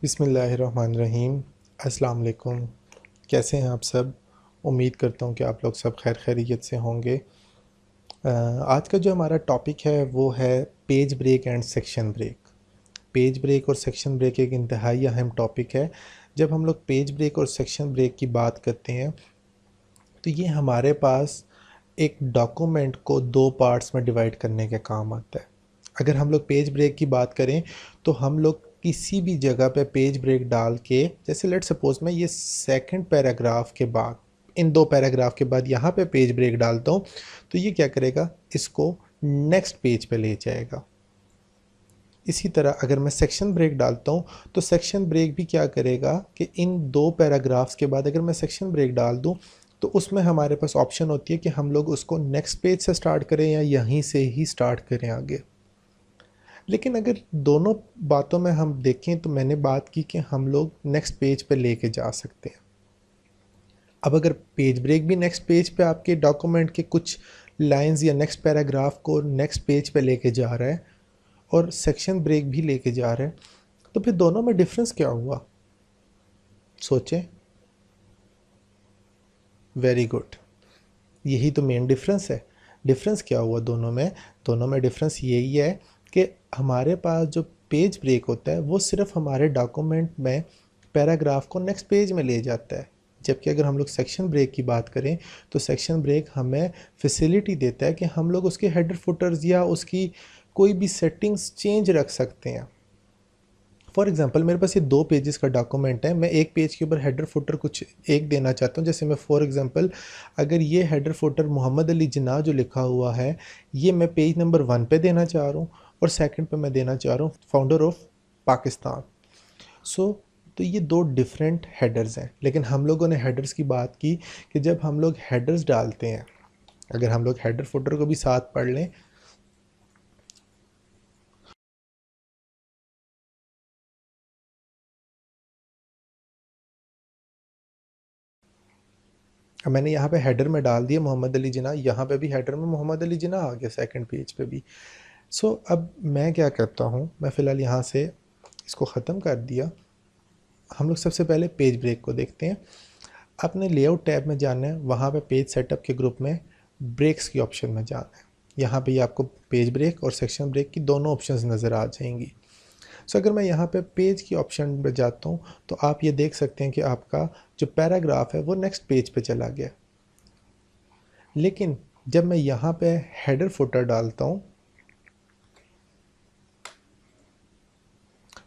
बिस्मिल्लाहिर्रहमानिर्रहीम। अस्सलाम वालेकुम। कैसे हैं आप सब? उम्मीद करता हूँ कि आप लोग सब खैर खैरियत से होंगे। आज का जो हमारा टॉपिक है वो है page break and section break. Page break और सेक्शन ब्रेक एक इंतहाई अहम टॉपिक है। जब हम लोग पेज ब्रेक और सेक्शन ब्रेक की बात करते हैं तो ये हमारे पास एक डॉक्यूमेंट को दो पार्ट्स में डिवाइड करने के काम आता है। अगर हम लोग पेज ब्रेक की बात करें तो हम लोग किसी भी जगह पे पेज ब्रेक डाल के, जैसे लेट सपोज मैं ये सेकंड पैराग्राफ के बाद, इन दो पैराग्राफ के बाद यहाँ पे पेज ब्रेक डालता हूँ तो ये क्या करेगा, इसको नेक्स्ट पेज पे ले जाएगा। इसी तरह अगर मैं सेक्शन ब्रेक डालता हूँ तो सेक्शन ब्रेक भी क्या करेगा कि इन दो पैराग्राफ्स के बाद अगर मैं सेक्शन ब्रेक डाल दूँ तो उसमें हमारे पास ऑप्शन होती है कि हम लोग उसको नेक्स्ट पेज से स्टार्ट करें या यहीं से ही स्टार्ट करें आगे। लेकिन अगर दोनों बातों में हम देखें तो मैंने बात की कि हम लोग नेक्स्ट पेज पे लेके जा सकते हैं। अब अगर पेज ब्रेक भी नेक्स्ट पेज पे आपके डॉक्यूमेंट के कुछ लाइंस या नेक्स्ट पैराग्राफ को नेक्स्ट पेज पे लेके जा रहा है और सेक्शन ब्रेक भी लेके जा रहा है, तो फिर दोनों में डिफरेंस क्या हुआ? सोचें। वेरी गुड, यही तो मेन डिफरेंस है। डिफरेंस क्या हुआ दोनों में? दोनों में डिफरेंस यही है कि हमारे पास जो पेज ब्रेक होता है वो सिर्फ हमारे डॉक्यूमेंट में पैराग्राफ को नेक्स्ट पेज में ले जाता है, जबकि अगर हम लोग सेक्शन ब्रेक की बात करें तो सेक्शन ब्रेक हमें फैसिलिटी देता है कि हम लोग उसके हेडर फुटर्स या उसकी कोई भी सेटिंग्स चेंज रख सकते हैं। फॉर एग्जांपल मेरे पास ये दो पेजेस का डॉक्यूमेंट है, मैं एक पेज के ऊपर हेडर फुटर कुछ एक देना चाहता हूँ। जैसे मैं फॉर एग्जांपल अगर ये हेडर फुटर मोहम्मद अली जिन्ना जो लिखा हुआ है ये मैं पेज नंबर 1 पे देना चाह रहा हूँ और सेकंड पे मैं देना चाह रहा हूँ फाउंडर ऑफ पाकिस्तान। सो तो ये दो डिफरेंट हेडर्स हैं, लेकिन हम लोगों ने हेडर्स की बात की कि जब हम लोग हेडर्स डालते हैं, अगर हम लोग हेडर फुटर को भी साथ पढ़ लें, अब मैंने यहाँ पे हेडर में डाल दिया मोहम्मद अली जिन्ना, यहाँ पे भी हेडर में मोहम्मद अली जिन्ना आ गया सेकंड पेज पे भी। सो अब मैं क्या करता हूँ, मैं फ़िलहाल यहाँ से इसको ख़त्म कर दिया। हम लोग सबसे पहले पेज ब्रेक को देखते हैं। आपने लेआउट टैब में जाना है, वहाँ पे पेज सेटअप के ग्रुप में ब्रेक्स की ऑप्शन में जाना है। यहाँ पे आपको पेज ब्रेक और सेक्शन ब्रेक की दोनों ऑप्शंस नज़र आ जाएंगी। सो अगर मैं यहाँ पे पेज की ऑप्शन पे जाता हूँ तो आप ये देख सकते हैं कि आपका जो पैराग्राफ है वो नेक्स्ट पेज पे चला गया। लेकिन जब मैं यहाँ पे हेडर फुटर डालता हूँ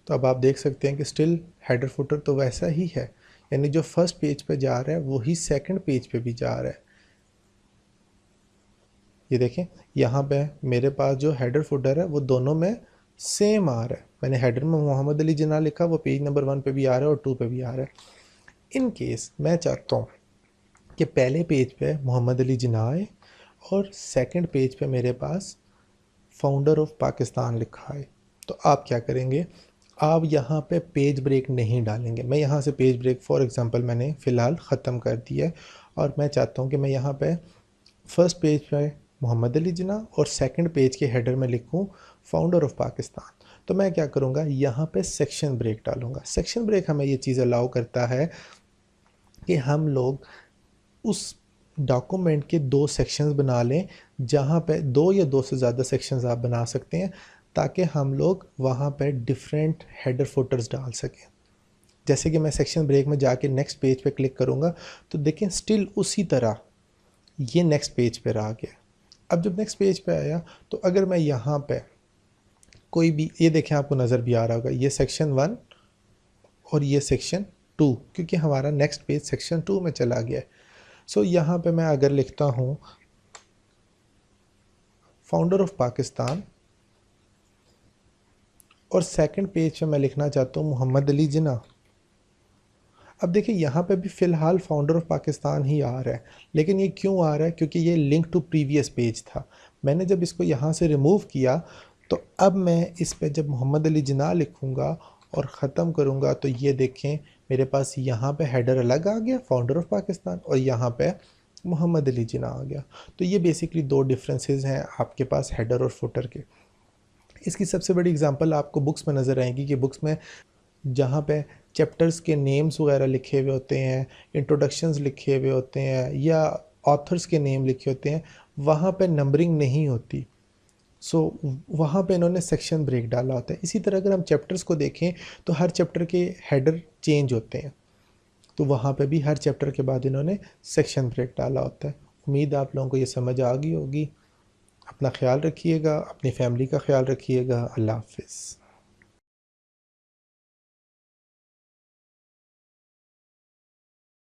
तो अब आप देख सकते हैं कि स्टिल हेडर फुटर तो वैसा ही है, यानी जो फर्स्ट पेज पे जा रहा है वही सेकंड पेज पे भी जा रहा है। ये देखें यहाँ पे मेरे पास जो हेडर फुटर है वो दोनों में सेम आ रहा है। मैंने हेडर में मोहम्मद अली जिन्ना लिखा, वो पेज नंबर 1 पे भी आ रहा है और 2 पे भी आ रहा है। इन केस मैं चाहता हूँ कि पहले पेज पे मोहम्मद अली जिन्ना आए और सेकंड पेज पे मेरे पास फाउंडर ऑफ पाकिस्तान लिखा है, तो आप क्या करेंगे, आप यहाँ पे पेज ब्रेक नहीं डालेंगे। मैं यहाँ से पेज ब्रेक फॉर एग्जांपल मैंने फ़िलहाल ख़त्म कर दिया है और मैं चाहता हूँ कि मैं यहाँ पे फर्स्ट पेज पे मोहम्मद अली जिन्ना और सेकंड पेज के हेडर में लिखूँ फाउंडर ऑफ पाकिस्तान। तो मैं क्या करूँगा, यहाँ पे सेक्शन ब्रेक डालूँगा। सेक्शन ब्रेक हमें ये चीज़ अलाउ करता है कि हम लोग उस डॉक्यूमेंट के दो सेक्शंस बना लें, जहाँ पे दो या दो से ज़्यादा सेक्शंस आप बना सकते हैं, ताकि हम लोग वहाँ पे डिफरेंट हेडर फुटर्स डाल सकें। जैसे कि मैं सेक्शन ब्रेक में जाके नेक्स्ट पेज पे क्लिक करूँगा तो देखें स्टिल उसी तरह ये नेक्स्ट पेज पे रह गया। अब जब नेक्स्ट पेज पे आया तो अगर मैं यहाँ पे कोई भी, ये देखें आपको नज़र भी आ रहा होगा, ये सेक्शन 1 और ये सेक्शन 2, क्योंकि हमारा नेक्स्ट पेज सेक्शन 2 में चला गया है। सो यहाँ पे मैं अगर लिखता हूँ फाउंडर ऑफ पाकिस्तान और सेकंड पेज पे मैं लिखना चाहता हूँ मोहम्मद अली जिन्ना। अब देखिए यहाँ पे भी फ़िलहाल फाउंडर ऑफ पाकिस्तान ही आ रहा है, लेकिन ये क्यों आ रहा है? क्योंकि ये लिंक टू प्रीवियस पेज था। मैंने जब इसको यहाँ से रिमूव किया तो अब मैं इस पे जब मोहम्मद अली जिन्ना लिखूँगा और ख़त्म करूँगा तो ये देखें मेरे पास यहाँ पे हेडर अलग आ गया फाउंडर ऑफ पाकिस्तान और यहाँ पे मोहम्मद अली जिन्ना आ गया। तो ये बेसिकली दो डिफरेंसेस हैं आपके पास हेडर और फुटर के। इसकी सबसे बड़ी एग्जांपल आपको बुक्स में नज़र आएगी कि बुक्स में जहाँ पे चैप्टर्स के नेम्स वगैरह लिखे हुए होते हैं, इंट्रोडक्शंस लिखे हुए होते हैं या ऑथर्स के नेम लिखे होते हैं, वहाँ पे नंबरिंग नहीं होती। सो वहाँ पे इन्होंने सेक्शन ब्रेक डाला होता है। इसी तरह अगर हम चैप्टर्स को देखें तो हर चैप्टर के हेडर चेंज होते हैं, तो वहाँ पे भी हर चैप्टर के बाद इन्होंने सेक्शन ब्रेक डाला होता है। उम्मीद आप लोगों को ये समझ आ गई होगी। अपना ख्याल रखिएगा, अपनी फैमिली का ख्याल रखिएगा। अल्लाह हाफ़िज़।